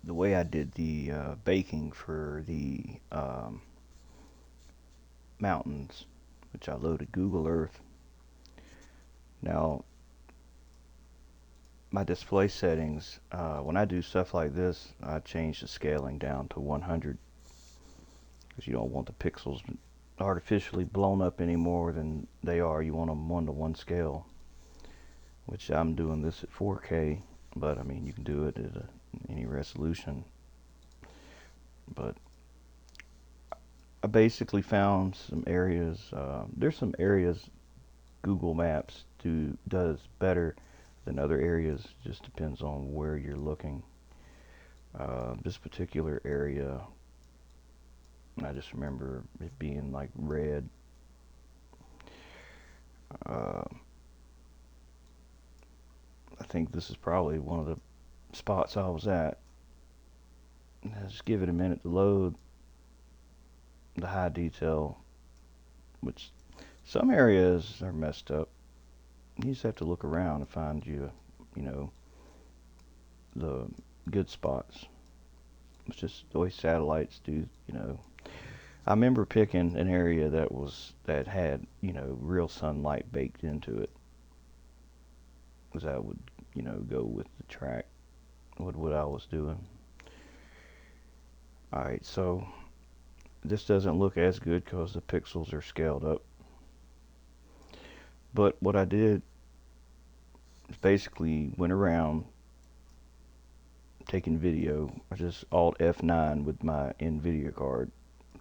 the way I did the baking for the mountains, which I loaded Google Earth. Now, my display settings, when I do stuff like this, I change the scaling down to 100 because you don't want the pixels artificially blown up any more than they are. You want them 1-to-1 scale, which I'm doing this at 4K, but I mean, you can do it at any resolution. But I basically found some areas, there's some areas Google Maps does better than other areas. Just depends on where you're looking. This particular area, I just remember it being like red. I think this is probably one of the spots I was at. Just give it a minute to load the high detail, which some areas are messed up. You just have to look around and find you know, the good spots. It's just the way satellites do, I remember picking an area that had, real sunlight baked into it, because that would, go with the track, with what I was doing. Alright, so this doesn't look as good because the pixels are scaled up. But what I did is basically went around taking video. I just Alt F9 with my NVIDIA card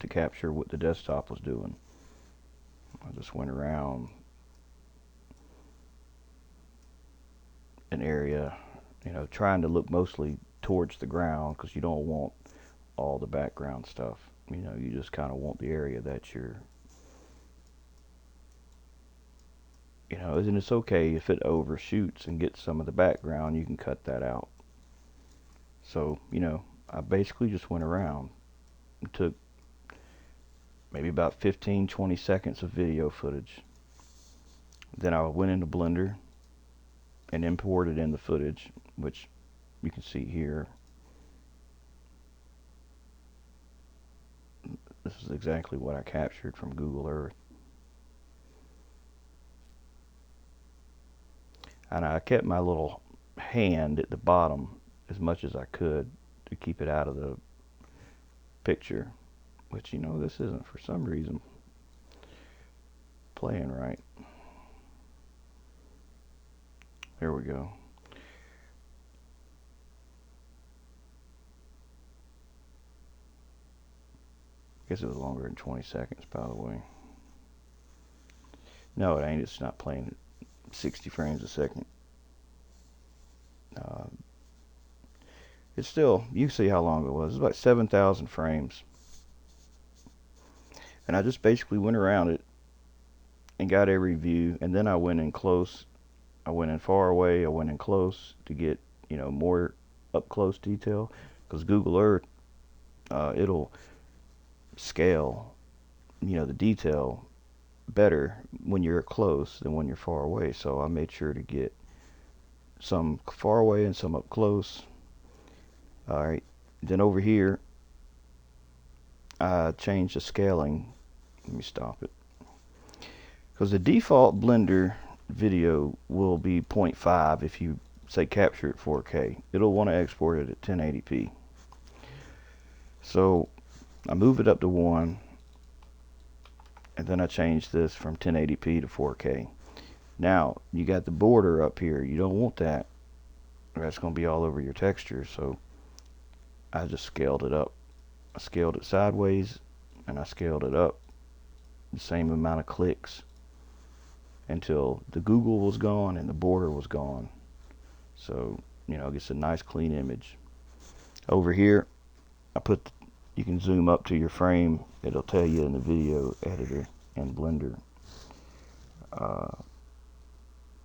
to capture what the desktop was doing. I just went around an area, trying to look mostly towards the ground because you don't want all the background stuff. You just kind of want the area that you're, and it's okay if it overshoots and gets some of the background, you can cut that out. So, I basically just went around and took maybe about 15-20 seconds of video footage. Then I went into Blender and imported in the footage, which you can see here. This is exactly what I captured from Google Earth. And I kept my little hand at the bottom as much as I could to keep it out of the picture, which, this isn't for some reason playing right. There we go. I guess it was longer than 20 seconds, by the way. No, it ain't. It's not playing at 60 frames a second. It's still, you can see how long it was. It was about 7,000 frames. And I just basically went around it and got every view. And then I went in close. I went in far away. I went in close to get, more up close detail. Because Google Earth, it'll scale, the detail better when you're close than when you're far away. So I made sure to get some far away and some up close. Alright, then over here I changed the scaling. Let me stop it, because the default Blender video will be 0.5 if you say capture at 4K. It'll want to export it at 1080p. So I move it up to 1, and then I change this from 1080p to 4K. Now you got the border up here. You don't want that, or that's going to be all over your texture. So I just scaled it up. I scaled it sideways and I scaled it up the same amount of clicks until the Google was gone and the border was gone. So, it gets a nice clean image. Over here, you can zoom up to your frame. It'll tell you in the video editor in Blender.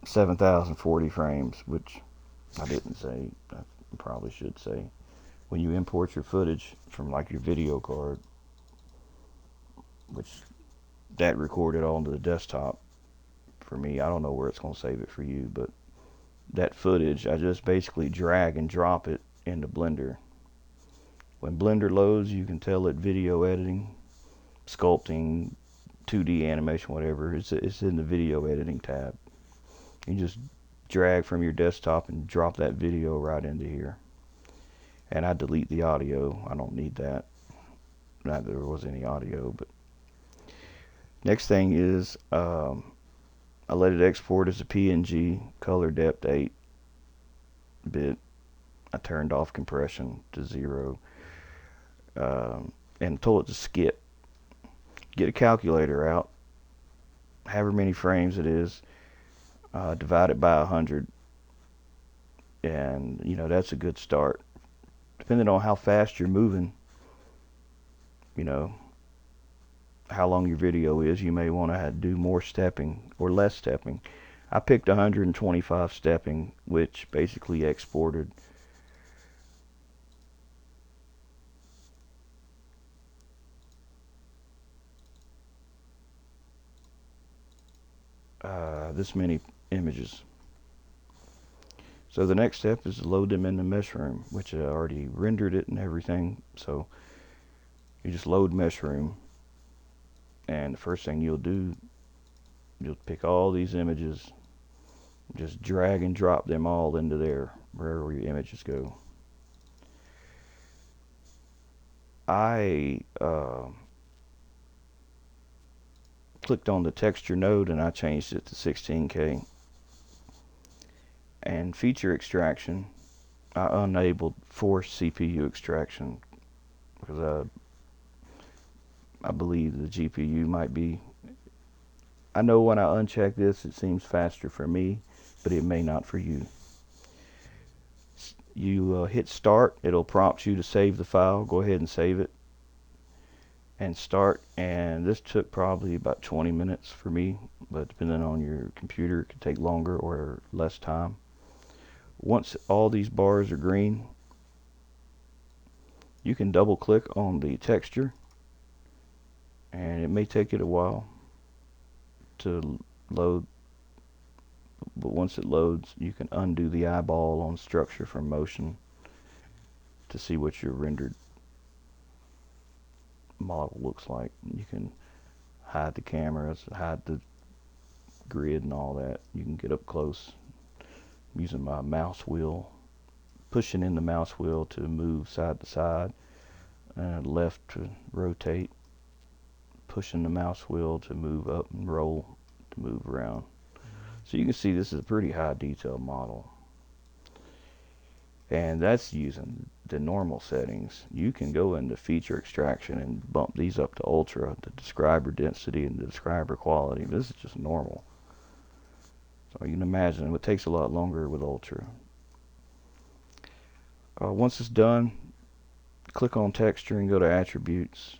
7,040 frames, which I didn't say. I probably should say. When you import your footage from like your video card, which that recorded onto the desktop for me. I don't know where it's going to save it for you, but that footage, I just basically drag and drop it into Blender. When Blender loads, you can tell it video editing, sculpting, 2D animation, whatever. It's in the video editing tab. You just drag from your desktop and drop that video right into here. And I delete the audio. I don't need that. Not that there was any audio, but next thing is I let it export as a PNG, color depth 8-bit. I turned off compression to 0 and told it to skip. Get a calculator out, however many frames it is, divide it by 100, and you know that's a good start. Depending on how fast you're moving, you know, how long your video is, you may want to do more stepping or less stepping. I picked 125 stepping, which basically exported this many images. So the next step is to load them in the Meshroom, which I already rendered it and everything. So you just load Meshroom, and the first thing you'll do, you'll pick all these images, just drag and drop them all into there, wherever your images go. I clicked on the texture node and I changed it to 16K. And feature extraction, I enabled forced CPU extraction because I believe the GPU might be, I know when I uncheck this it seems faster for me, but it may not for you. You hit start, it'll prompt you to save the file. Go ahead and save it and start, and this took probably about 20 minutes for me, but depending on your computer it could take longer or less time. Once all these bars are green, you can double click on the texture, and it may take it a while to load, but once it loads you can undo the eyeball on structure from motion to see what your rendered model looks like. You can hide the cameras, hide the grid and all that. You can get up close using my mouse wheel, pushing in the mouse wheel to move side to side, and left to rotate, pushing the mouse wheel to move up and roll to move around. So you can see this is a pretty high detail model, and that's using the normal settings. You can go into feature extraction and bump these up to ultra, the describer density and the describer quality. This is just normal. So you can imagine it takes a lot longer with ultra. Once it's done, click on texture and go to attributes,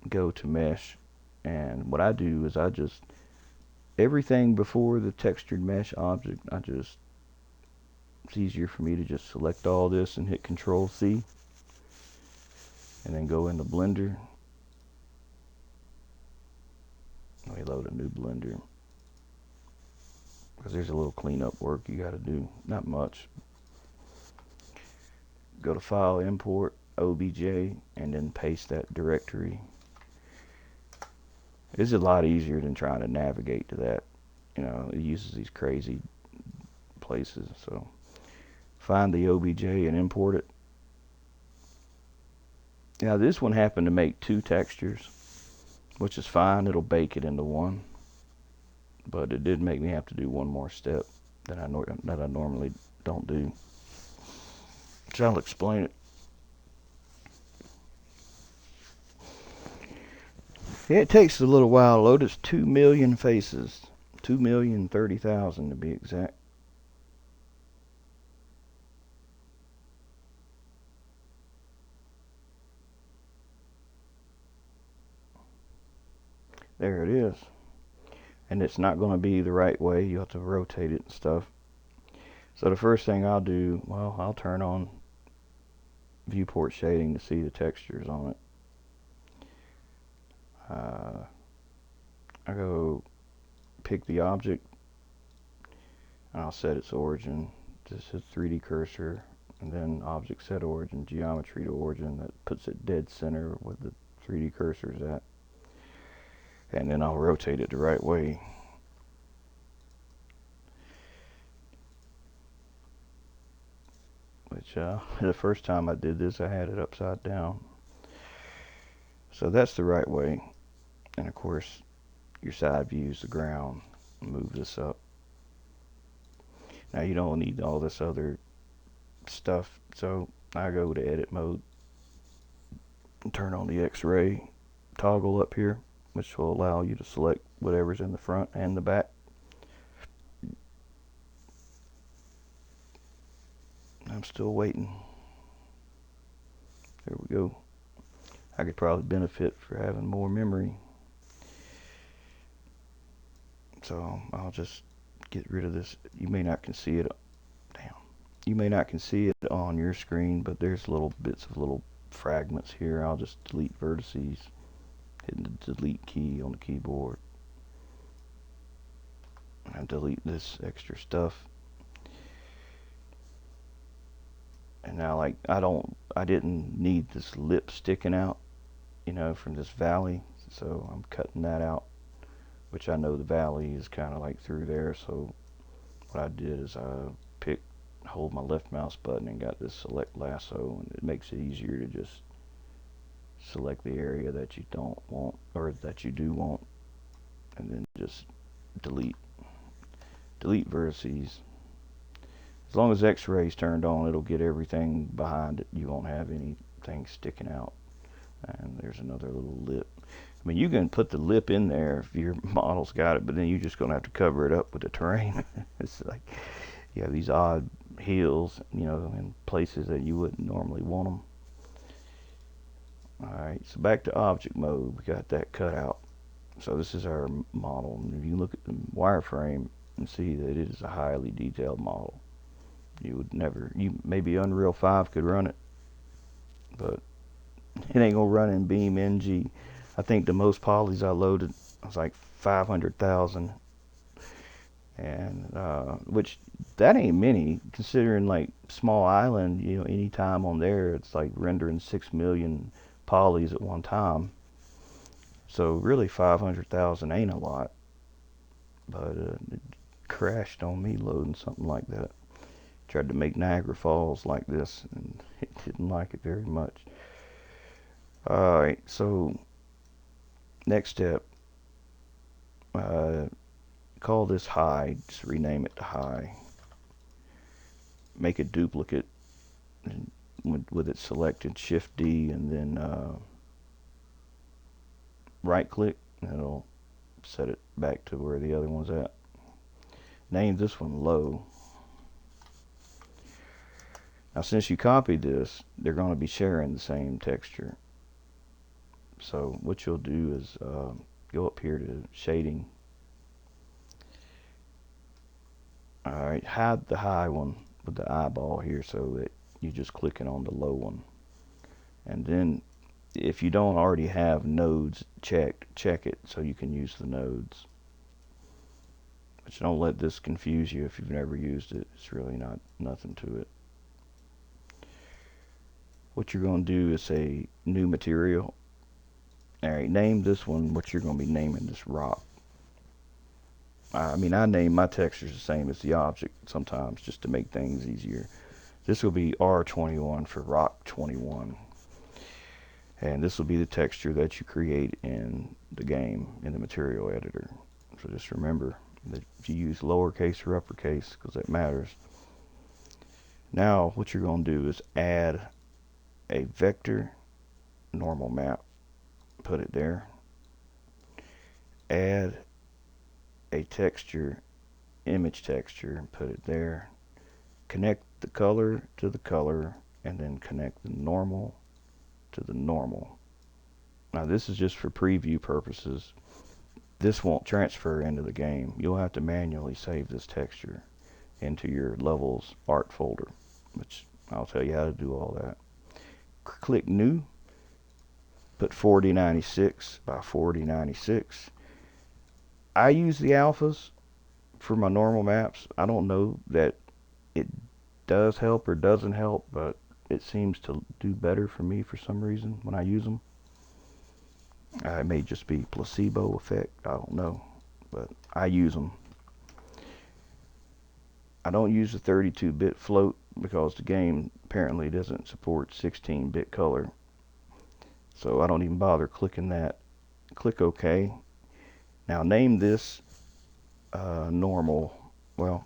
go to mesh, and what I do is I just, everything before the textured mesh object, it's easier for me to just select all this and hit Control C and then go into Blender. Let me load a new Blender because there's a little cleanup work you got to do, not much. Go to File, Import, OBJ, and then paste that directory. It's a lot easier than trying to navigate to that. You know, it uses these crazy places. So find the OBJ and import it. Now this one happened to make 2 textures, which is fine. It'll bake it into one. But it did make me have to do one more step that I normally don't do. So I'll explain it. It takes a little while to load. It's 2 million faces. 2,030,000 to be exact. There it is. And it's not going to be the right way. You have to rotate it and stuff. So the first thing I'll do, well, I'll turn on viewport shading to see the textures on it. I go pick the object and I'll set its origin. This is 3D cursor. and then object set origin, geometry to origin, that puts it dead center where the 3D cursor is at. And then I'll rotate it the right way. Which the first time I did this, I had it upside down. So that's the right way. And of course, your side view is the ground. Move this up. Now you don't need all this other stuff, so I go to edit mode and turn on the X-ray toggle up here, which will allow you to select whatever's in the front and the back. I'm still waiting. There we go. I could probably benefit for having more memory. So I'll just get rid of this. You may not can see it. Damn. You may not can see it on your screen, but there's little bits of little fragments here. I'll just delete vertices, hitting the delete key on the keyboard. And delete this extra stuff. And now, like, I didn't need this lip sticking out, you know, from this valley, so I'm cutting that out, which I know the valley is kind of like through there. So what I did is I hold my left mouse button and got this select lasso, and it makes it easier to just select the area that you don't want, or that you do want, and then just delete vertices. As long as X-ray's turned on, it'll get everything behind it. You won't have anything sticking out. And there's another little lip. I mean, you can put the lip in there if your model's got it, but then you're just going to have to cover it up with the terrain. It's like you have these odd hills, you know, in places that you wouldn't normally want them. Alright, so back to object mode. We got that cut out. So this is our model. And if you look at the wireframe and see that it is a highly detailed model. You would never, maybe Unreal 5 could run it, but it ain't gonna run in BeamNG. I think the most polys I loaded was like 500,000, and which that ain't many considering like small island. You know, any time on there, it's like rendering 6 million polys at one time. So really, 500,000 ain't a lot, but it crashed on me loading something like that. Tried to make Niagara Falls like this, and it didn't like it very much. Alright, so next step, call this high, just rename it to high. Make a duplicate and with it selected, Shift D, and then right click, and it'll set it back to where the other one's at. Name this one low. Now since you copied this, they're going to be sharing the same texture. So what you'll do is go up here to shading. Alright, hide the high one with the eyeball here so that you're just clicking on the low one. And then if you don't already have nodes checked, check it so you can use the nodes. But don't let this confuse you if you've never used it. It's really nothing to it. What you're going to do is say new material. Alright, name this one what you're going to be naming this rock. I mean, I name my textures the same as the object sometimes just to make things easier. This will be R21 for rock 21. And this will be the texture that you create in the game, in the material editor. So just remember that if you use lowercase or uppercase, because that matters. Now, what you're going to do is add a vector normal map, put it there. Add a texture, image texture, put it there. Connect the color to the color, and then connect the normal to the normal. Now this is just for preview purposes. This won't transfer into the game. You'll have to manually save this texture into your levels art folder, which I'll tell you how to do all that. Click new, put 4096 by 4096. I use the alphas for my normal maps. I don't know that it does help or doesn't help, but it seems to do better for me for some reason when I use them. It may just be placebo effect, I don't know, but I use them. I don't use the 32-bit float because the game apparently doesn't support 16-bit color, so I don't even bother clicking that. Click OK. Now name this normal, well,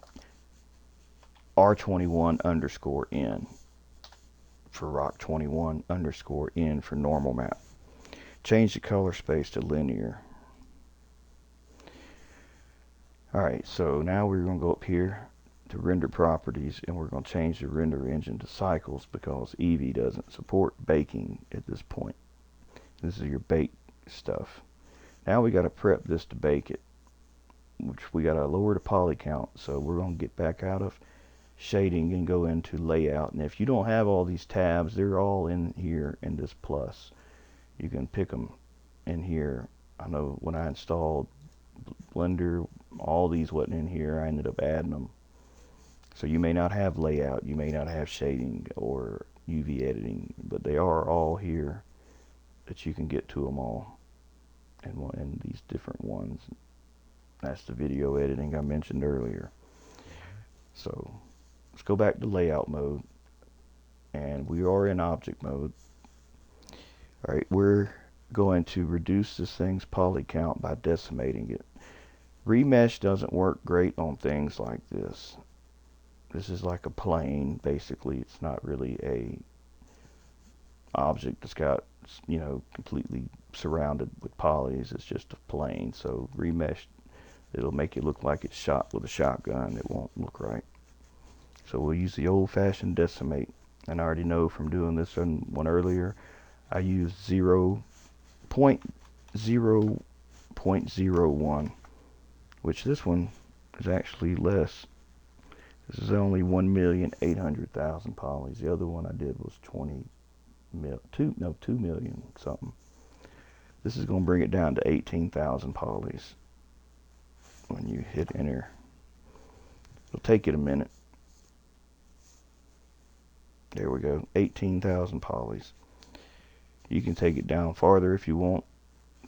R21_N for rock 21_N for normal map. Change the color space to linear. Alright, so now we're going to go up here to render properties, and we're going to change the render engine to cycles because Eevee doesn't support baking at this point. This is your bake stuff. Now we got to prep this to bake it, which we got to lower the poly count. So we're going to get back out of shading and go into layout. And if you don't have all these tabs, they're all in here in this plus. You can pick them in here. I know when I installed Blender, all these wasn't in here. I ended up adding them. So you may not have layout, you may not have shading or UV editing, but they are all here that you can get to them all in these different ones. That's the video editing I mentioned earlier. So let's go back to layout mode, and we are in object mode. Alright, we're going to reduce this thing's poly count by decimating it. Remesh doesn't work great on things like this. This is like a plane, basically. It's not really a object that's got, you know, completely surrounded with polys. It's just a plane. So remesh, it'll make it look like it's shot with a shotgun. It won't look right. So we'll use the old-fashioned decimate. And I already know from doing this one earlier, I used 0.0.01, which this one is actually less. This is only 1,800,000 polys. The other one I did was 2 million something. This is going to bring it down to 18,000 polys when you hit enter. It'll take it a minute. There we go, 18,000 polys. You can take it down farther if you want,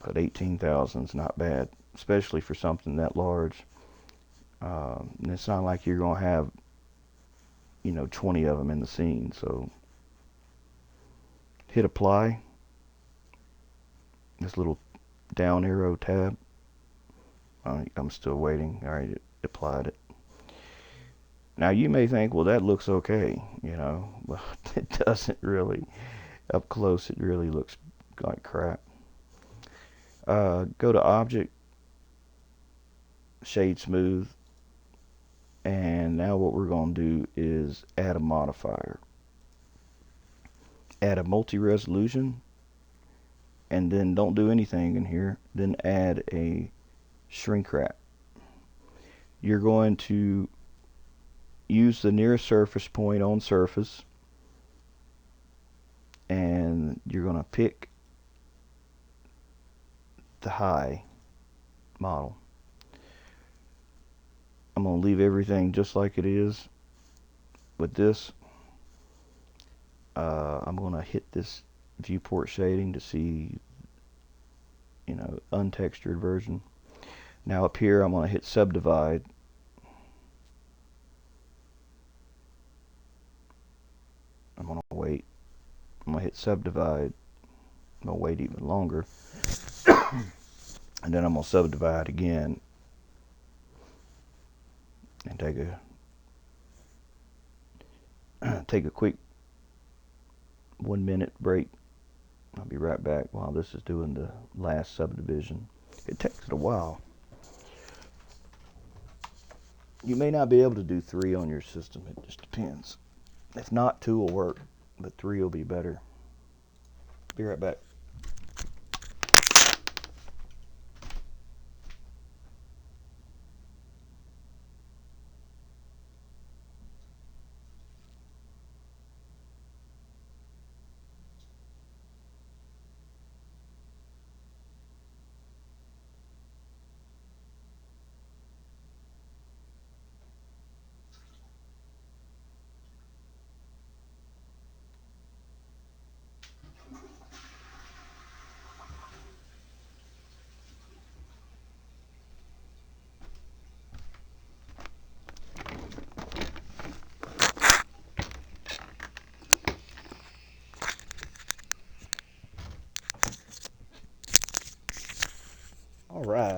but 18,000 is not bad, especially for something that large. And it's not like you're going to have, you know, 20 of them in the scene. So hit apply, this little down arrow tab. I'm still waiting. Alright, it applied it. Now you may think, well, that looks okay, you know, but it doesn't really. Up close it really looks like crap. Go to object, shade smooth, and now what we're going to do is add a modifier. Add a multi-resolution, and then don't do anything in here. Then add a shrink wrap. You're going to use the nearest surface point on surface, and you're going to pick the high model. I'm going to leave everything just like it is. With this, I'm going to hit this viewport shading to see, you know, untextured version. Now up here I'm going to hit subdivide. I'm going to wait. I'm going to hit subdivide. I'm going to wait even longer. And then I'm going to subdivide again. And take a quick 1-minute break. I'll be right back while this is doing the last subdivision. It takes it a while. You may not be able to do 3 on your system. It just depends. If not, 2 will work, but 3 will be better. Be right back.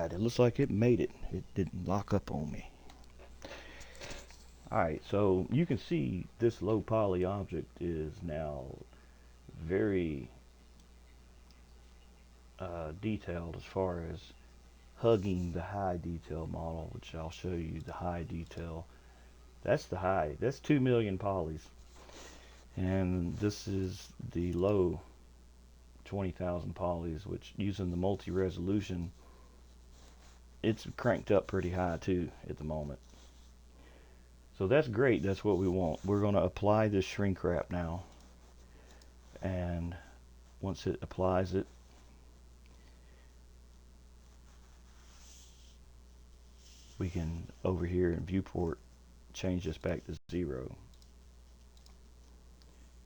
Alright, it looks like it made it. It didn't lock up on me. Alright, so you can see this low poly object is now very detailed as far as hugging the high detail model, which I'll show you the high detail. That's the high. That's 2 million polys. And this is the low 20,000 polys, which using the multi-resolution, it's cranked up pretty high too at the moment. So that's great. That's what we want. We're going to apply this shrink wrap now. And once it applies it, we can, over here in viewport, change this back to 0.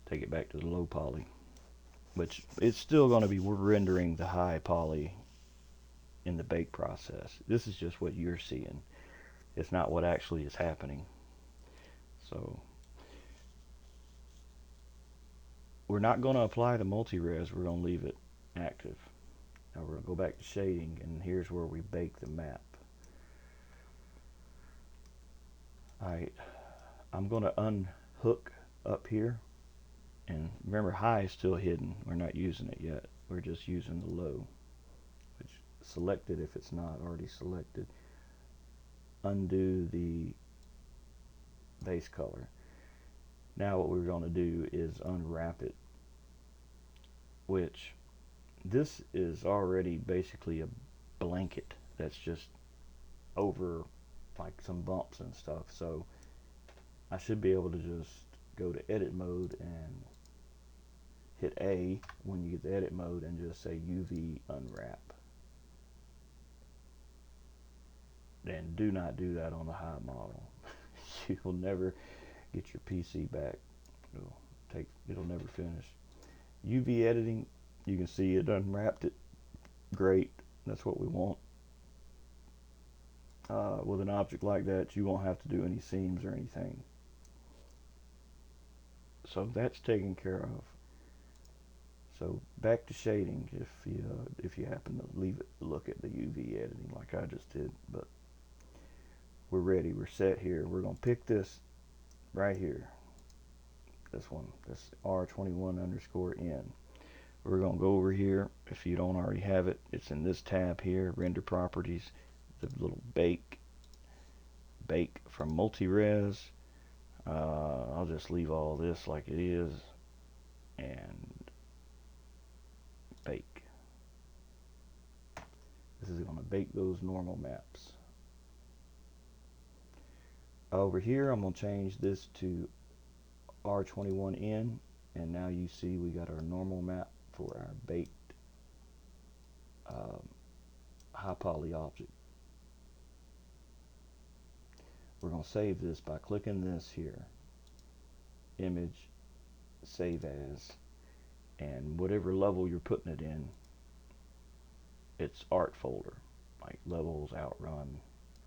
Take it back to the low poly. Which it's still going to be rendering the high poly in the bake process. This is just what you're seeing. It's not what actually is happening. So we're not going to apply the multi-res. We're going to leave it active. Now we're going to go back to shading, and here's where we bake the map. Alright, I'm going to unhook up here. And remember, high is still hidden. We're not using it yet. We're just using the low. Which, select it if it's not already selected. Undo the base color. Now what we're going to do is unwrap it. Which, this is already basically a blanket that's just over like some bumps and stuff. So I should be able to just go to edit mode and hit A when you get the edit mode and just say UV unwrap. And do not do that on the high model. You'll never get your PC back. It'll never finish. UV editing, you can see it unwrapped it. Great, that's what we want. With an object like that, you won't have to do any seams or anything. So that's taken care of. So back to shading, if you happen to leave it, look at the UV editing like I just did. But we're ready. We're set here. We're gonna pick this right here. This one. This R21_N. We're gonna go over here. If you don't already have it, it's in this tab here. Render properties. The little bake from multi-res. I'll just leave all this like it is and bake. This is going to bake those normal maps. Over here I'm going to change this to R21N, and now you see we got our normal map for our baked high poly object. We're going to save this by clicking this here, image, save as, and whatever level you're putting it in, it's art folder, like levels, outrun,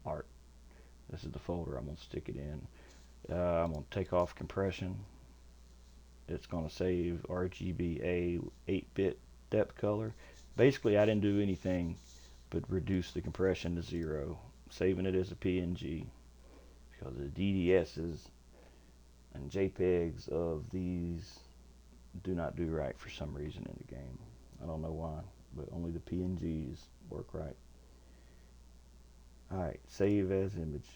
art. This is the folder I'm going to stick it in. I'm going to take off compression. It's going to save RGBA 8-bit depth color. Basically, I didn't do anything but reduce the compression to 0, saving it as a PNG, because the DDSs and JPEGs of these do not do right for some reason in the game. I don't know why, but only the PNGs work right. Alright, save as image.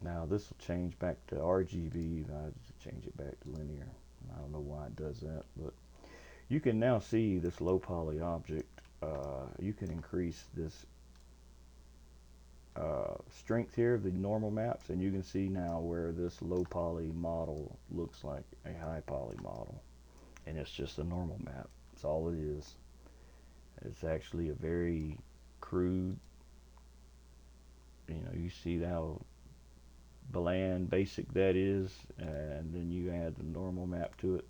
Now this will change back to RGB. I just change it back to linear. I don't know why it does that, but you can now see this low poly object. You can increase this strength here of the normal maps, and you can see now where this low poly model looks like a high poly model, and it's just a normal map. That's all it is. It's actually a very crude, you see how bland, basic that is, and then you add the normal map to it.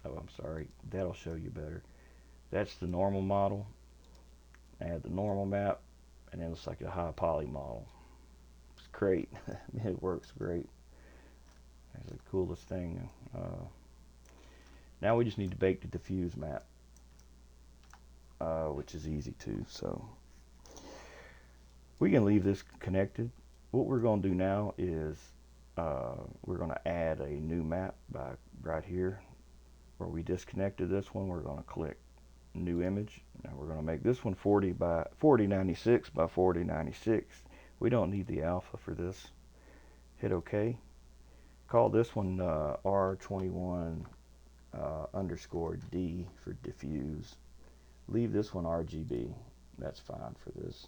Oh, I'm sorry, that'll show you better. That's the normal model. Add the normal map, and then it's like a high poly model. It's great. It works great. It's the coolest thing. Now we just need to bake the diffuse map, which is easy too. So We can leave this connected. What we're going to do now is we're going to add a new map by right here where we disconnected this one. We're going to click new image. Now we're going to make this one 4096 by 4096. We don't need the alpha for this. Hit OK. Call this one R21 underscore D for diffuse. Leave this one RGB. That's fine for this.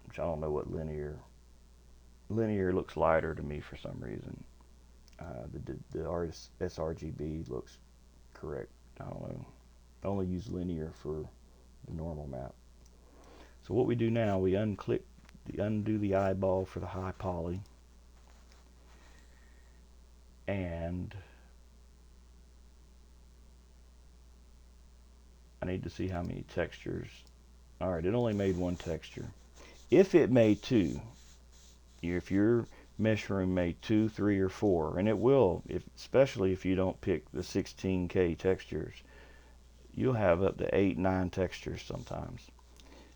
Which I don't know what linear. Linear looks lighter to me for some reason. The sRGB looks correct. I don't know. I only use linear for the normal map. So what we do now, we undo the eyeball for the high poly, and I need to see how many textures. Alright, it only made one texture. If it made two, if your Meshroom made 2, 3, or 4, and it will, especially if you don't pick the 16K textures, you'll have up to 8, 9 textures sometimes,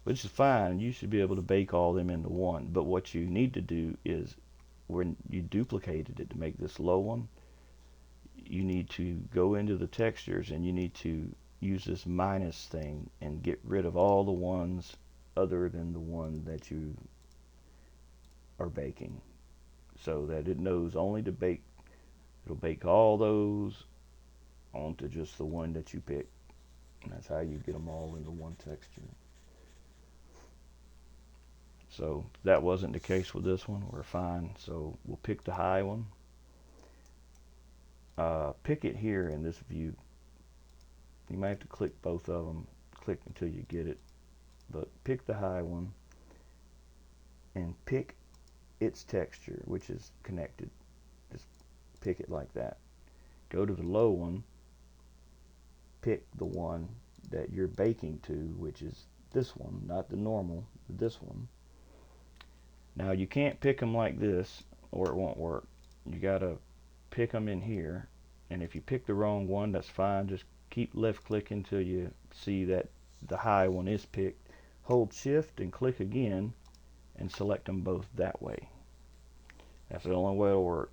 which is fine. You should be able to bake all them into one. But what you need to do is, when you duplicated it to make this low one, you need to go into the textures and you need to use this minus thing and get rid of all the ones other than the one that you are baking, so that it knows only to bake. It'll bake all those onto just the one that you pick. And that's how you get them all into one texture. So that wasn't the case with this one. We're fine. So we'll pick the high one. Pick it here in this view. You might have to click both of them. Click until you get it. But pick the high one and pick its texture, which is connected. Just pick it like that. Go to the low one. Pick the one that you're baking to, which is this one, not the normal, this one. Now you can't pick them like this or it won't work. You gotta pick them in here, and if you pick the wrong one, that's fine. Just keep left clicking until you see that the high one is picked. Hold shift and click again and select them both that way. That's the only way it'll work.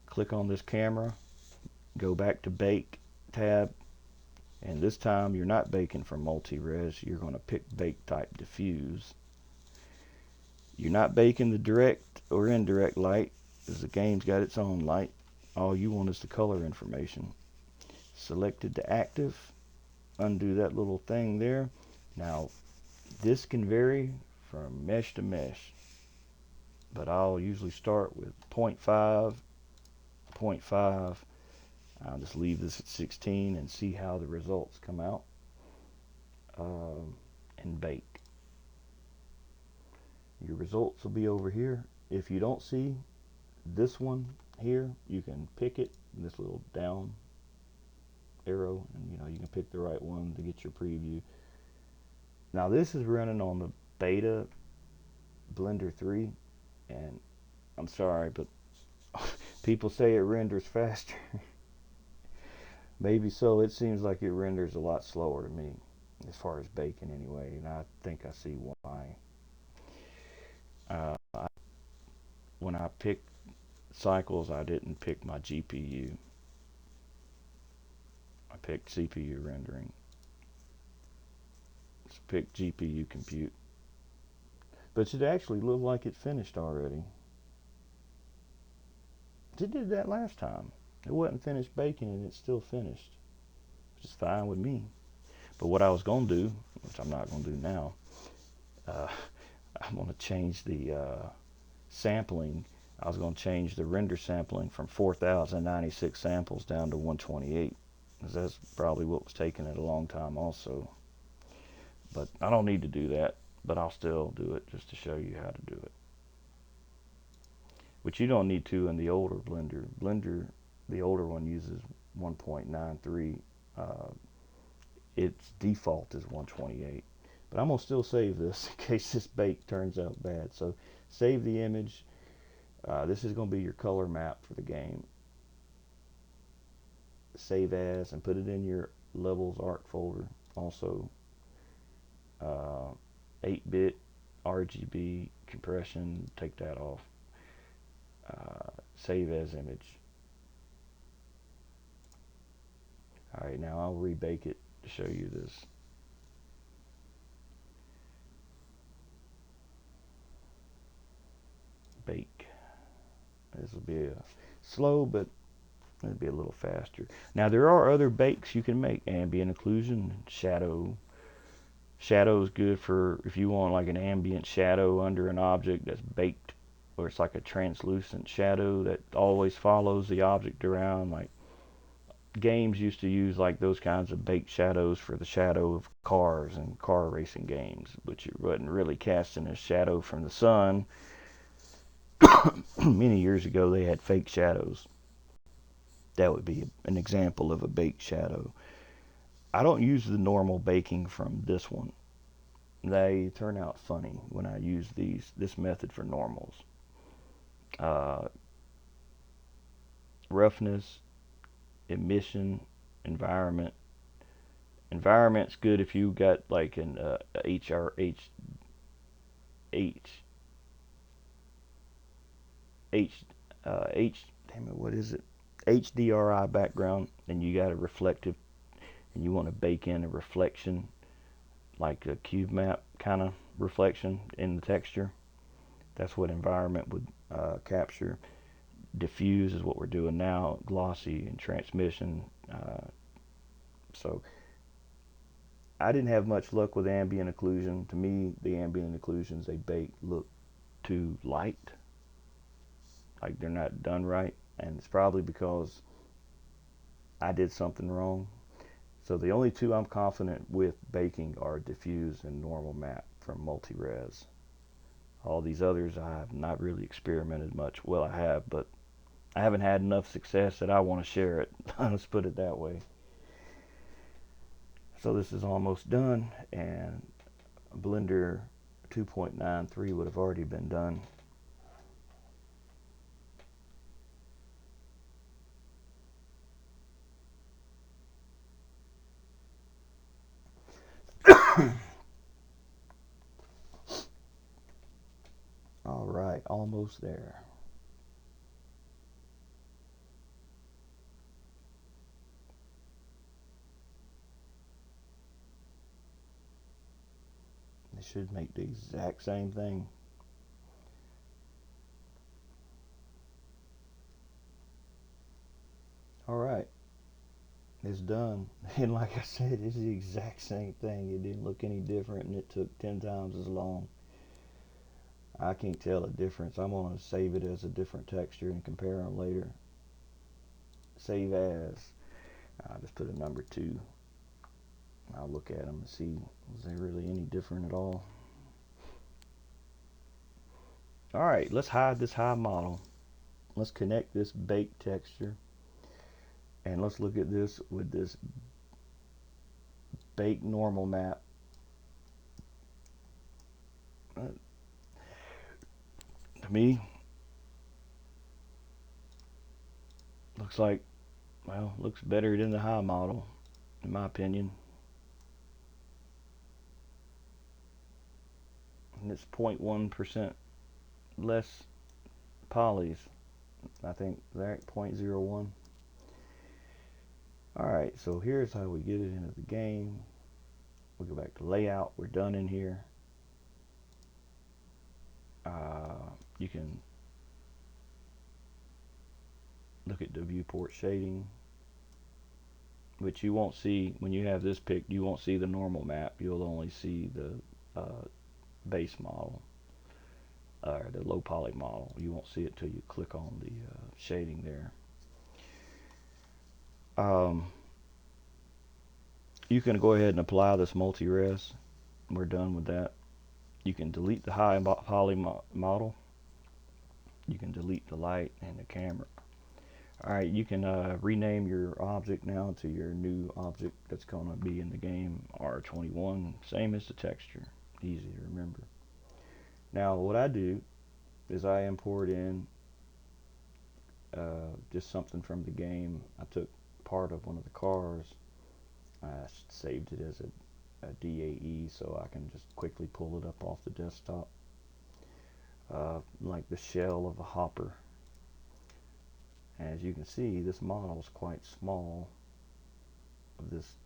Click on this camera, go back to bake tab, and this time you're not baking from multi-res. You're going to pick bake type diffuse. You're not baking the direct or indirect light, because the game's got its own light. All you want is the color information. Selected to active. Undo that little thing there. Now this can vary from mesh to mesh, but I'll usually start with 0.5, 0.5. I'll just leave this at 16 and see how the results come out, and bake. Your results will be over here. If you don't see this one here, you can pick it, this little down arrow, and you can pick the right one to get your preview. Now this is running on the beta Blender 3, and I'm sorry, but people say it renders faster. Maybe so. It seems like it renders a lot slower to me, as far as baking anyway, and I think I see why. When I picked cycles, I didn't pick my GPU. I picked CPU rendering. So pick GPU compute. But it actually looked like it finished already. It did that last time. It wasn't finished baking and it's still finished, which is fine with me. But what I was going to do, which I'm not going to do now, I'm going to change the sampling. I was going to change the render sampling from 4,096 samples down to 128, because that's probably what was taking it a long time also. But I don't need to do that, but I'll still do it just to show you how to do it. Which you don't need to in the older Blender. Blender, the older one, uses 1.93. Its default is 128. But I'm going to still save this in case this bake turns out bad. So save the image. This is going to be your color map for the game. Save as and put it in your levels arc folder also. uh, 8-bit RGB compression, take that off. Save as image. Alright, now I'll rebake it to show you this. Bake. This will be slow, but it'll be a little faster. Now there are other bakes you can make. Ambient occlusion, shadow. Shadow is good for if you want like an ambient shadow under an object that's baked, or it's like a translucent shadow that always follows the object around. Like games used to use like those kinds of baked shadows for the shadow of cars and car racing games, which it wasn't really casting a shadow from the sun. Many years ago they had fake shadows. That would be an example of a baked shadow. I don't use the normal baking from this one. They turn out funny when I use this method for normals. Uh, roughness, emission, environment. Environment's good if you got like an H H H damn it, what is it? HDRI background, and you got a reflective, and you want to bake in a reflection, like a cube map kind of reflection in the texture. That's what environment would capture. Diffuse is what we're doing now. Glossy and transmission. So I didn't have much luck with ambient occlusion. To me, the ambient occlusions they bake look too light, like they're not done right, and it's probably because I did something wrong. So the only two I'm confident with baking are diffuse and normal map from multi-res. All these others I have not really experimented much. Well, I have, but I haven't had enough success that I want to share it. Let's put it that way. So this is almost done, and Blender 2.93 would have already been done. All right, almost there. It should make the exact same thing. All right, it's done. And like I said, it's the exact same thing. It didn't look any different, and it took 10 times as long. I can't tell a difference. I'm going to save it as a different texture and compare them later. Save as. I'll just put a number 2. I'll look at them and see, is there really any different at all? Alright, let's hide this high model. Let's connect this baked texture. And let's look at this with this baked normal map. To me, looks like, well, looks better than the high model, in my opinion. And it's 0.1% less polys. I think they're at 0.01. Alright, so here's how we get it into the game. We go back to layout. We're done in here. You can look at the viewport shading, which you won't see when you have this picked. You won't see the normal map. You'll only see the base model, or the low poly model. You won't see it till you click on the shading there. You can go ahead and apply this multi-res. We're done with that. You can delete the high poly model. You can delete the light and the camera. Alright, you can rename your object now to your new object that's going to be in the game, R21, same as the texture, easy to remember. Now what I do is I import in just something from the game. I took part of one of the cars, I saved it as a a DAE so I can just quickly pull it up off the desktop. Like the shell of a hopper. As you can see, this model is quite small of this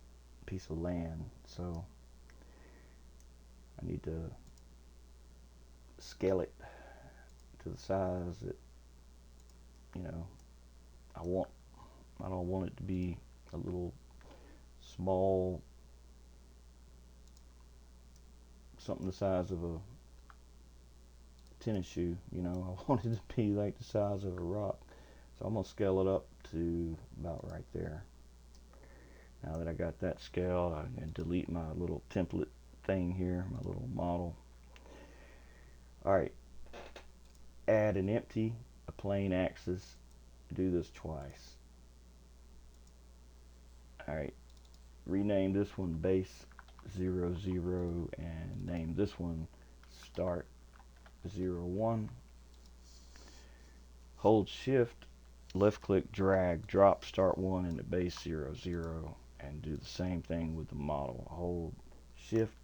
piece of land, so I need to scale it to the size that, you know, I want. I don't want it to be a little small, something the size of a tennis shoe, you know. I want it to be like the size of a rock. So I'm going to scale it up to about right there. Now that I got that scaled, I can delete my little template thing here, my little model. Alright, add an empty, a plane axis, do this twice. Alright, rename this one base 0, 0 and name this one start 0, 1. Hold shift, left click, drag, drop start 1 into base 0, 0 and do the same thing with the model. Hold shift,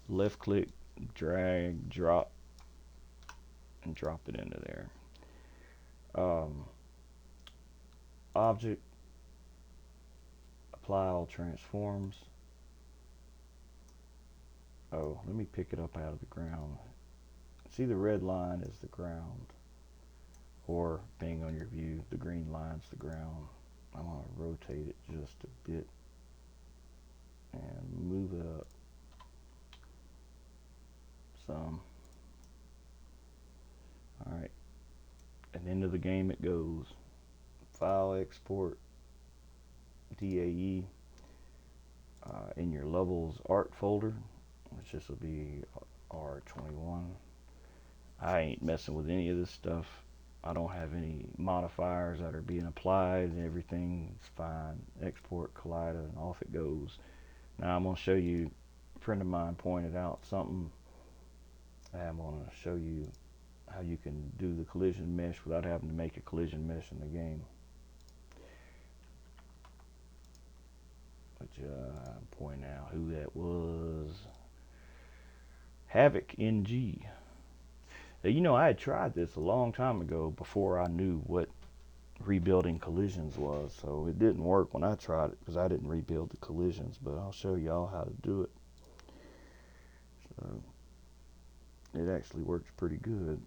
left click, drag, drop and drop it into there. Object, apply all transforms. Oh, let me pick it up out of the ground. See, the red line is the ground, or being on your view, the green line's the ground. I'm going to rotate it just a bit and move it up some. Alright, and into the game it goes. File, export, DAE, in your levels art folder, which this will be R21. I ain't messing with any of this stuff. I don't have any modifiers that are being applied, and everything's fine. Export, Collida, and off it goes. Now I'm going to show you, a friend of mine pointed out something. I'm going to show you how you can do the collision mesh without having to make a collision mesh in the game. Which I'm pointing out who that was. BeamNG. You know, I had tried this a long time ago before I knew what rebuilding collisions was, so it didn't work when I tried it because I didn't rebuild the collisions, but I'll show y'all how to do it. So it actually works pretty good.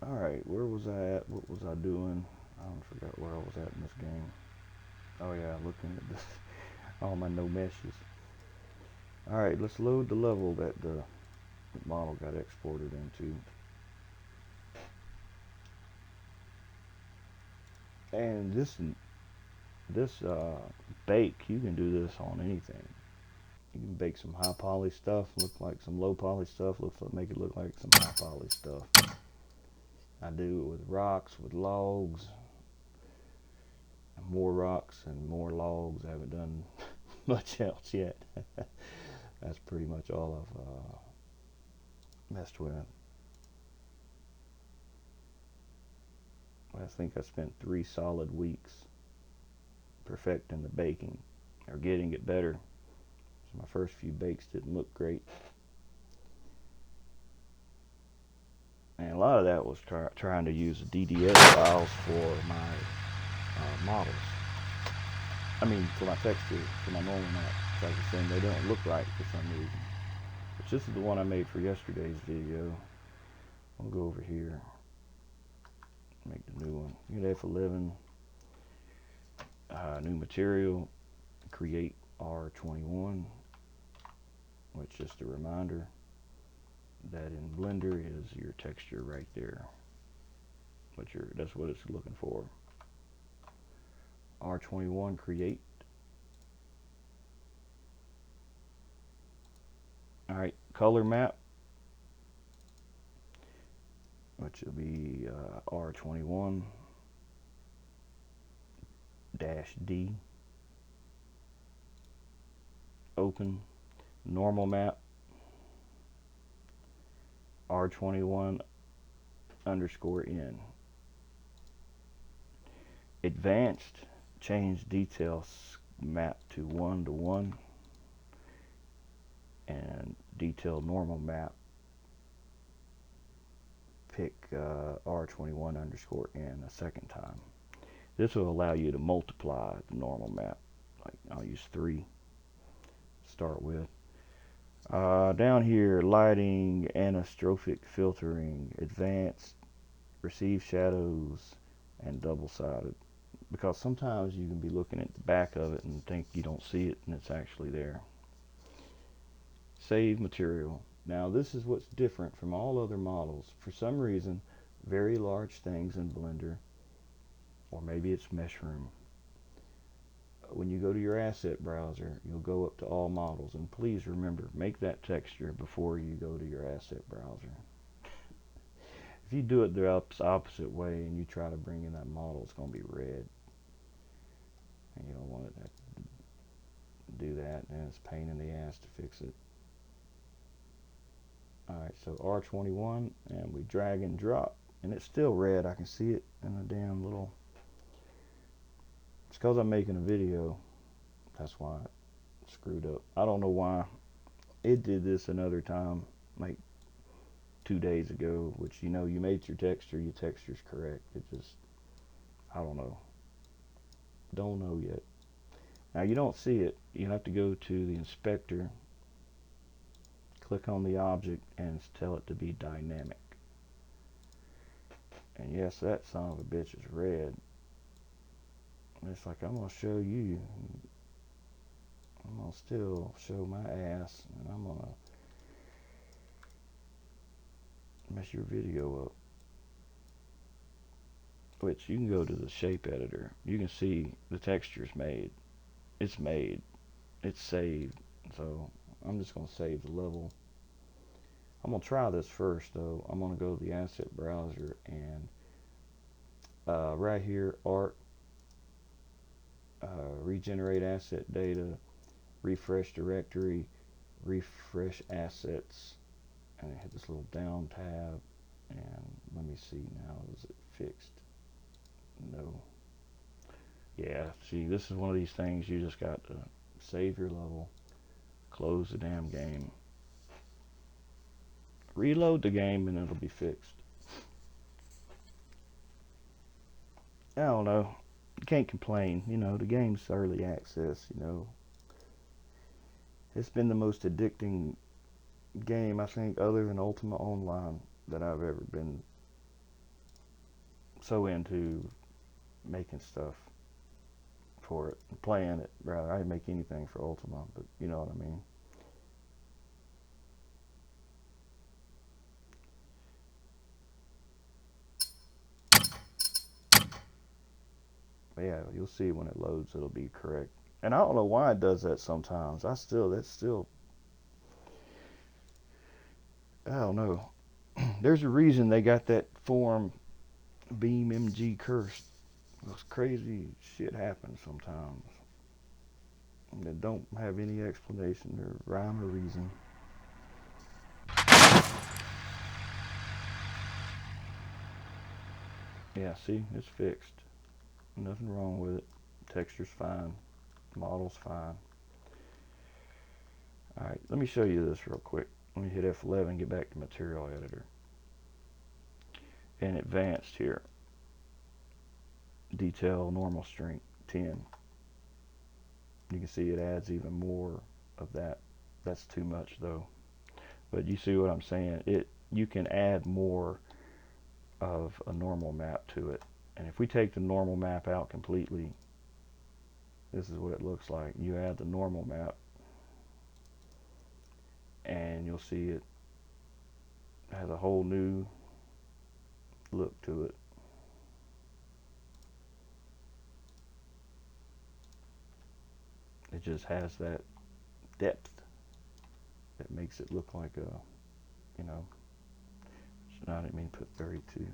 Alright, where was I at? What was I doing? I don't forget where I was at in this game. Oh yeah, looking at this, all my no meshes. Alright, let's load the level that the model got exported into. And this bake, you can do this on anything. You can bake some high poly stuff, look like some low poly stuff, make it look like some high poly stuff. I do it with rocks, with logs, more rocks and more logs. I haven't done much else yet. That's pretty much all I've messed with. I think I spent 3 solid weeks perfecting the baking, or getting it better. So my first few bakes didn't look great. And a lot of that was trying to use DDS files for my models. I mean, for my texture, for my normal maps. Like I was saying, they don't look right for some reason. But this is the one I made for yesterday's video. I'll go over here, make the new one. You get F11, new material, create R21, which is just a reminder that in Blender is your texture right there. That's what it's looking for. R21 create. Alright, color map, which will be R21 -D. Open. Normal map, R21 _N. Advanced, change details map to 1 to 1. and detail normal map, pick R21 underscore N a second time. This will allow you to multiply the normal map. Like I'll use 3 to start with. Down here, lighting, anastrophic filtering, advanced, receive shadows, and double-sided. Because sometimes you can be looking at the back of it and think you don't see it, and it's actually there. Save material. Now this is what's different from all other models. For some reason, very large things in Blender, or maybe it's Meshroom, when you go to your asset browser, you'll go up to all models, and please remember, make that texture before you go to your asset browser. If you do it the opposite way and you try to bring in that model, it's going to be red, and you don't want it to do that, and it's a pain in the ass to fix it. Alright, so R21, and we drag and drop, and it's still red. I can see it in the damn little... It's because I'm making a video. That's why it screwed up. I don't know why. It did this another time, like 2 days ago, which, you know, you made your texture's correct. It just, I don't know. Don't know yet. Now, you don't see it. You have to go to the inspector, click on the object, and tell it to be dynamic. And yes, that son of a bitch is red. It's like, I'm going to show you. I'm going to still show my ass, and I'm going to mess your video up. Which, you can go to the shape editor. You can see the texture's made. It's made. It's saved. So, I'm just going to save the level. I'm going to try this first, though. I'm going to go to the asset browser, and right here, art, regenerate asset data, refresh directory, refresh assets, and I hit this little down tab, and let me see now, is it fixed? No. Yeah, see, this is one of these things you just got to save your level, close the damn game, reload the game, and it'll be fixed. I don't know. You can't complain, you know, the game's early access, you know. It's been the most addicting game, I think, other than Ultima Online, that I've ever been so into making stuff for it, playing it, rather. I didn't make anything for Ultima, but you know what I mean. But yeah, you'll see when it loads, it'll be correct. And I don't know why it does that sometimes. I don't know. There's a reason they got that form BeamNG cursed. This crazy shit happens sometimes that don't have any explanation or rhyme or reason. Yeah, see, it's fixed. Nothing wrong with it. Texture's fine. Model's fine. Alright, let me show you this real quick. Let me hit F11, get back to Material Editor. And advanced here. Detail normal strength 10. You can see it adds even more of that. That's too much though. But you see what I'm saying? You can add more of a normal map to it. And if we take the normal map out completely, this is what it looks like. You add the normal map, and you'll see it has a whole new look to it. It just has that depth that makes it look like a, you know, I didn't mean to put 32.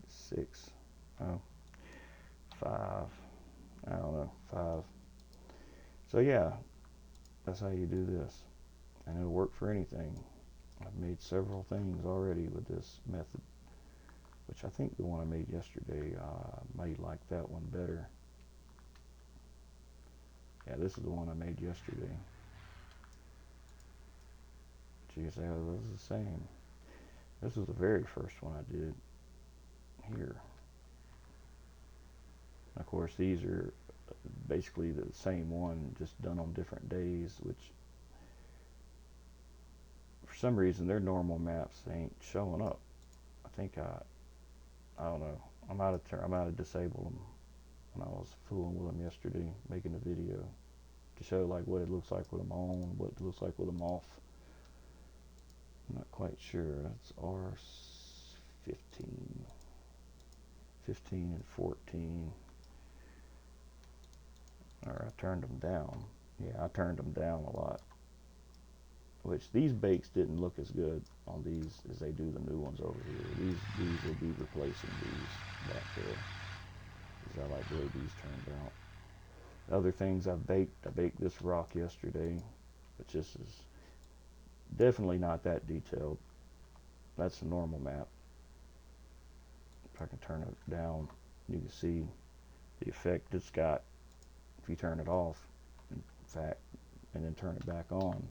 6. Oh, 5. I don't know, 5. So yeah, that's how you do this. And it'll work for anything. I've made several things already with this method, which I think the one I made yesterday, might like that one better. Yeah, this is the one I made yesterday. you can say, oh, this is the same. This was the very first one I did here. Of course, these are basically the same one, just done on different days, which for some reason their normal maps ain't showing up. I think I don't know. I might have disabled them when I was fooling with them yesterday, making a video to show like what it looks like with them on, what it looks like with them off. I'm not quite sure. That's R15, 15 and 14. Or I turned them down. Yeah, I turned them down a lot. Which these bakes didn't look as good on these as they do the new ones over here. These will be replacing these back there. Because I like the way these turned out. Other things I baked this rock yesterday, which this is definitely not that detailed. That's a normal map. If I can turn it down, you can see the effect it's got if you turn it off, in fact, and then turn it back on.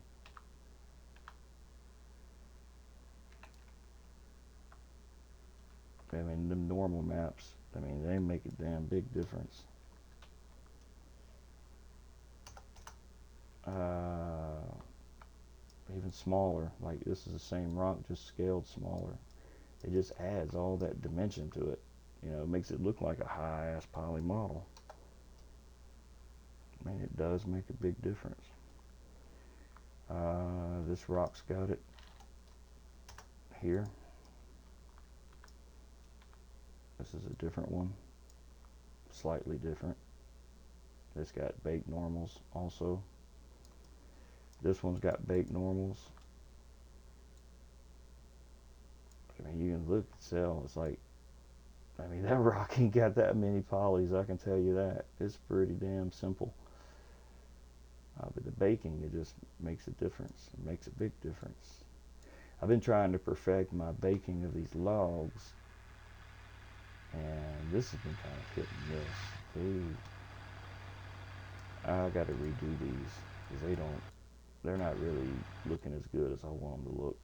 I mean, them normal maps, I mean, they make a damn big difference. Even smaller, like this is the same rock, just scaled smaller. It just adds all that dimension to it. You know, it makes it look like a high-ass poly model. I mean, it does make a big difference. This rock's got it here. This is a different one, slightly different. It's got baked normals also. This one's got baked normals. I mean, you can look at cell. It's like, I mean, that rock ain't got that many polys, I can tell you that. It's pretty damn simple. But the baking, it just makes a difference. It makes a big difference. I've been trying to perfect my baking of these logs, and this has been kind of hit and miss. I got to redo these because they're not really looking as good as I want them to look.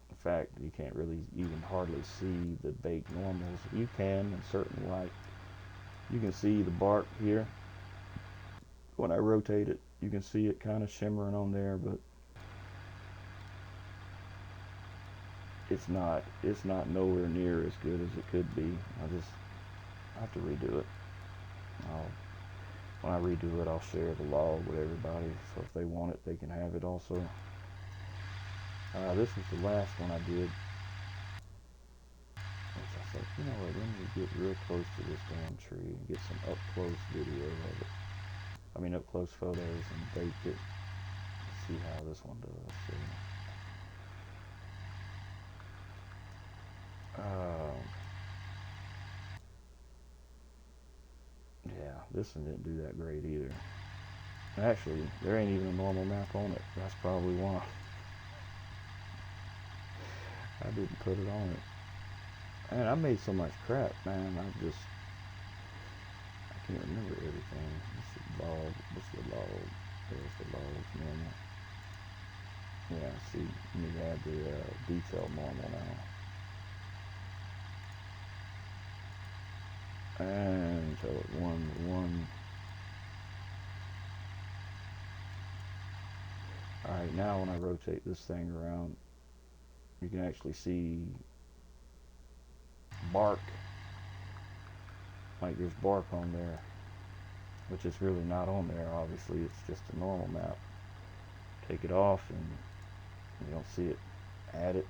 In fact, you can't really even hardly see the baked normals. You can in certain light. You can see the bark here. When I rotate it, you can see it kind of shimmering on there, but it's not nowhere near as good as it could be. I have to redo it. When I redo it, I'll share the log with everybody, so if they want it, they can have it also. This was the last one I did. Which I said, you know what, let me get real close to this damn tree and get some up-close video of it. I mean, up-close photos and bake it. Let's see how this one does. Yeah, this one didn't do that great either. Actually, there ain't even a normal map on it. That's probably why. I didn't put it on it. Man, I made so much crap, man. I can't remember everything. This is log. What's the log? There's the log normal. Yeah, see, let me add the detail normal now. And tell it 1:1. Alright, now when I rotate this thing around, you can actually see bark. Like there's bark on there, which is really not on there. Obviously, it's just a normal map. Take it off and you don't see it. Add it.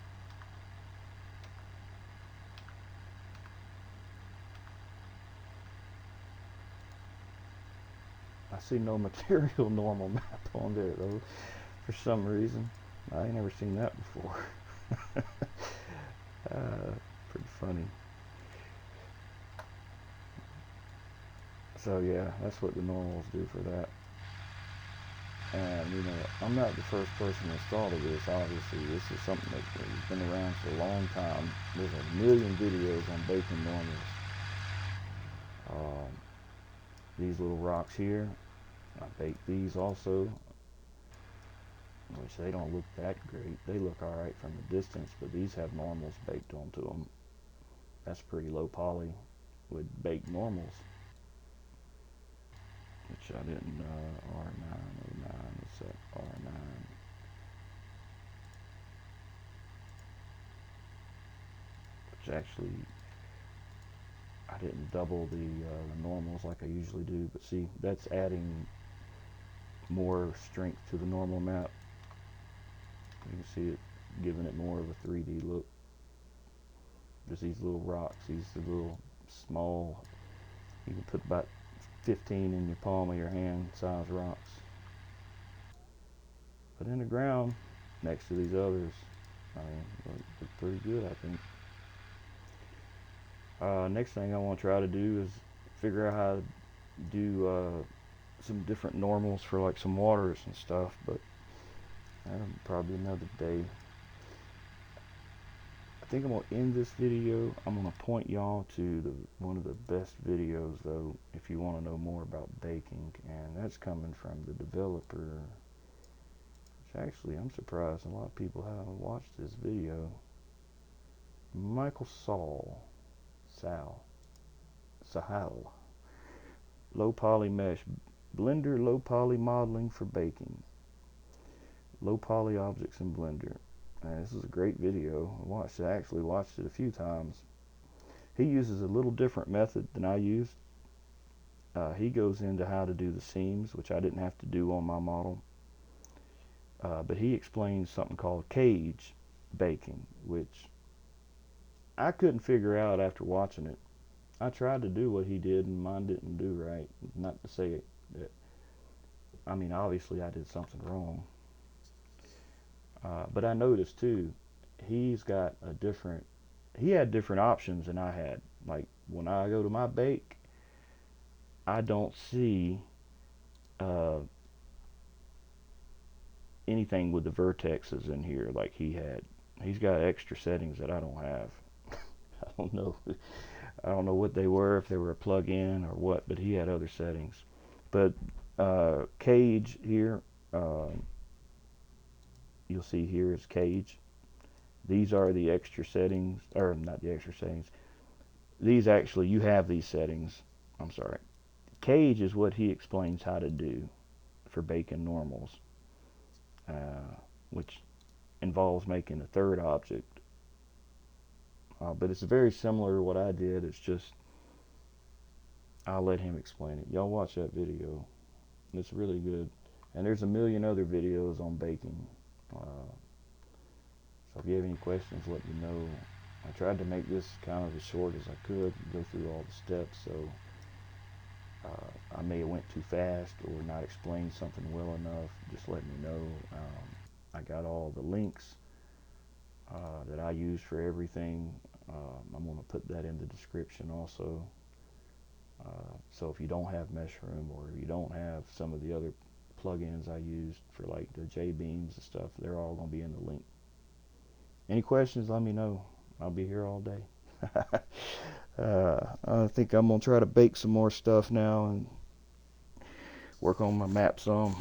I see no material normal map on there though, for some reason. I ain't never seen that before. Pretty funny. So yeah, that's what the normals do for that. And you know, I'm not the first person that's thought of this. Obviously, this is something that's been around for a long time. There's a million videos on baking normals. These little rocks here, I baked these also. which they don't look that great. They look alright from the distance, but these have normals baked onto them. That's pretty low poly with baked normals, which I didn't, R909, what's that, R9. Which actually, I didn't double the normals like I usually do, but see, that's adding more strength to the normal map. You can see it giving it more of a 3D look. Just these little rocks, these little small, you can put about 15 in your palm of your hand size rocks. But in the ground, next to these others, I mean, look pretty good, I think. Next thing I want to try to do is figure out how to do some different normals for like some waters and stuff, but that'll probably another day. I think I'm going to end this video. I'm going to point y'all to one of the best videos though if you want to know more about baking, and that's coming from the developer, which actually I'm surprised a lot of people haven't watched this video. Michael Sahal. Low poly mesh, Blender low poly modeling for baking. Low poly objects in Blender. This is a great video. I actually watched it a few times. He uses a little different method than I used. He goes into how to do the seams, which I didn't have to do on my model. But he explains something called cage baking, which I couldn't figure out after watching it. I tried to do what he did and mine didn't do right. Not to say that, I mean, obviously I did something wrong. But I noticed too, he had different options than I had. Like when I go to my bake, I don't see anything with the vertexes in here like he had. He's got extra settings that I don't have. I don't know. I don't know what they were, if they were a plug-in or what, but he had other settings. But cage here, you'll see here is cage. These are the extra settings, or not the extra settings. These actually, you have these settings. I'm sorry. Cage is what he explains how to do for baking normals, which involves making a third object. But it's very similar to what I did. It's just, I'll let him explain it. Y'all watch that video. It's really good. And there's a million other videos on baking. So if you have any questions, let me know. I tried to make this kind of as short as I could, go through all the steps, so I may have went too fast or not explained something well enough. Just let me know. I got all the links that I use for everything. I'm going to put that in the description also. So if you don't have Meshroom, or if you don't have some of the other plugins I used for like the J-beams and stuff, they're all going to be in the link. Any questions, let me know. I'll be here all day. I think I'm going to try to bake some more stuff now and work on my map some.